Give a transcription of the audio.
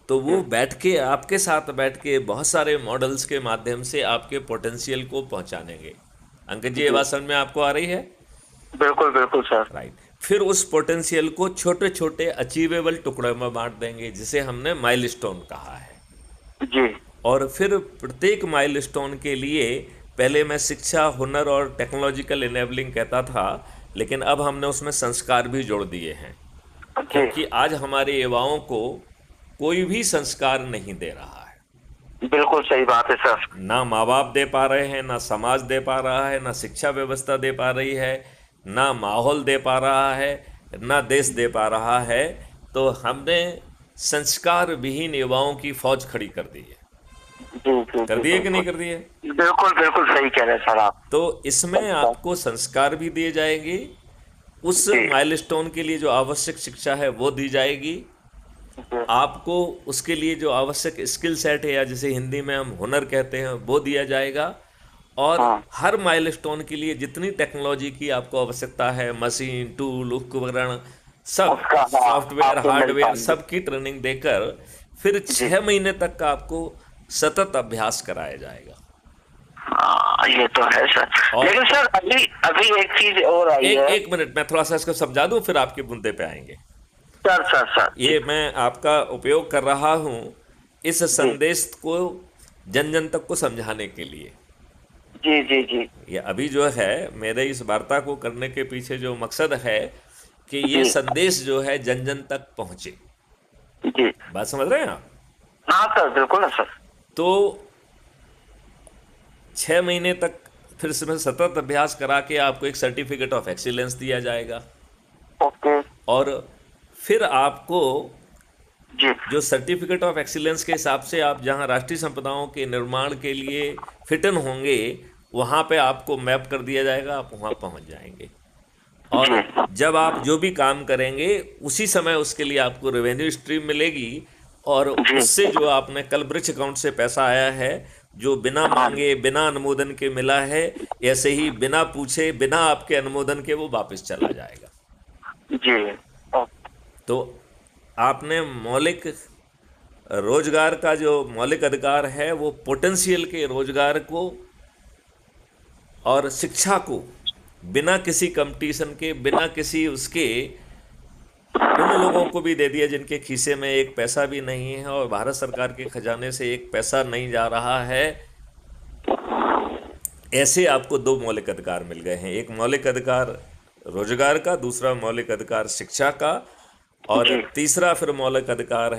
तो वो बैठ के आपके साथ बैठ के बहुत सारे मॉडल्स के माध्यम से आपके पोटेंशियल को पहचानेंगे। अंकित जी, ये जी बात समझ में आपको आ रही है? बिल्कुल बिल्कुल सर। राइट। फिर उस पोटेंशियल को छोटे छोटे अचीवेबल टुकड़ों में बांट देंगे, जिसे हमने माइलस्टोन कहा है। जी और फिर प्रत्येक माइलस्टोन के लिए पहले मैं शिक्षा, हुनर और टेक्नोलॉजिकल इनेबलिंग कहता था, लेकिन अब हमने उसमें संस्कार भी जोड़ दिए हैं। जी क्योंकि आज हमारे युवाओं को कोई भी संस्कार नहीं दे रहा है। बिल्कुल सही बात है सर। ना माँ बाप दे पा रहे हैं, ना समाज दे पा रहा है, ना शिक्षा व्यवस्था दे पा रही है, ना माहौल दे पा रहा है, ना देश दे पा रहा है। तो हमने संस्कार विहीन युवाओं की फौज खड़ी कर दी है। जी जी कर जी दिए कि नहीं बिल्कुल कर दिए? बिल्कुल बिल्कुल सही कह रहे हैं सर आप। तो इसमें आपको संस्कार भी दिए जाएंगे, उस जी माइलस्टोन के लिए जो आवश्यक शिक्षा है वो दी जाएगी, जी आपको उसके लिए जो आवश्यक स्किल सेट है, या जिसे हिंदी में हम हुनर कहते हैं, वो दिया जाएगा। और हाँ हर माइलस्टोन के लिए जितनी टेक्नोलॉजी की आपको आवश्यकता है, मशीन, टूल, उपकरण, सब उसका हाँ सॉफ्टवेयर, आपको मिल हार्डवेयर, पाएंगे। सबकी ट्रेनिंग देकर फिर जी 6 महीने तक का आपको सतत अभ्यास कराया जाएगा। हाँ ये तो है सर। और लेकिन सर अभी अभी एक चीज और आई एक है। एक मिनट, मैं थोड़ा सा इसको समझा दूं, फिर आपके मुद्दे पे आएंगे। सर सर सर जी ये मैं आपका उपयोग कर रहा हूं इस जी संदेश को जन जन तक को समझाने के लिए। जी जी जी ये अभी जो है, मेरे इस वार्ता को करने के पीछे जो मकसद है कि ये जी संदेश जो है जन जन तक पहुंचे। जी बात समझ रहे हैं आप? हाँ सर बिल्कुल ना सर। तो 6 महीने तक फिर इसमें सतत अभ्यास करा के आपको एक सर्टिफिकेट ऑफ एक्सीलेंस दिया जाएगा। ओके और फिर आपको जी जो सर्टिफिकेट ऑफ एक्सीलेंस के हिसाब से आप जहां राष्ट्रीय संपदाओं के निर्माण के लिए फिट इन होंगे, वहां पे आपको मैप कर दिया जाएगा, आप वहां पहुंच जाएंगे। और जी जब आप जो भी काम करेंगे, उसी समय उसके लिए आपको रेवेन्यू स्ट्रीम मिलेगी। और जी उससे जो आपने कल ब्रिज अकाउंट से पैसा आया है, जो बिना हाँ मांगे, बिना अनुमोदन के मिला है, ऐसे ही बिना पूछे, बिना आपके अनुमोदन के वो वापस चला जाएगा। जी ओ- तो आपने मौलिक रोजगार का जो मौलिक अधिकार है, वो पोटेंशियल के रोजगार को और शिक्षा को बिना किसी कंपटीशन के, बिना किसी उसके, उन लोगों को भी दे दिया जिनके खीसे में एक पैसा भी नहीं है और भारत सरकार के खजाने से एक पैसा नहीं जा रहा है। ऐसे आपको दो मौलिक अधिकार मिल गए हैं, एक मौलिक अधिकार रोजगार का, दूसरा मौलिक अधिकार शिक्षा का, और जी तीसरा फिर मौलिक अधिकार है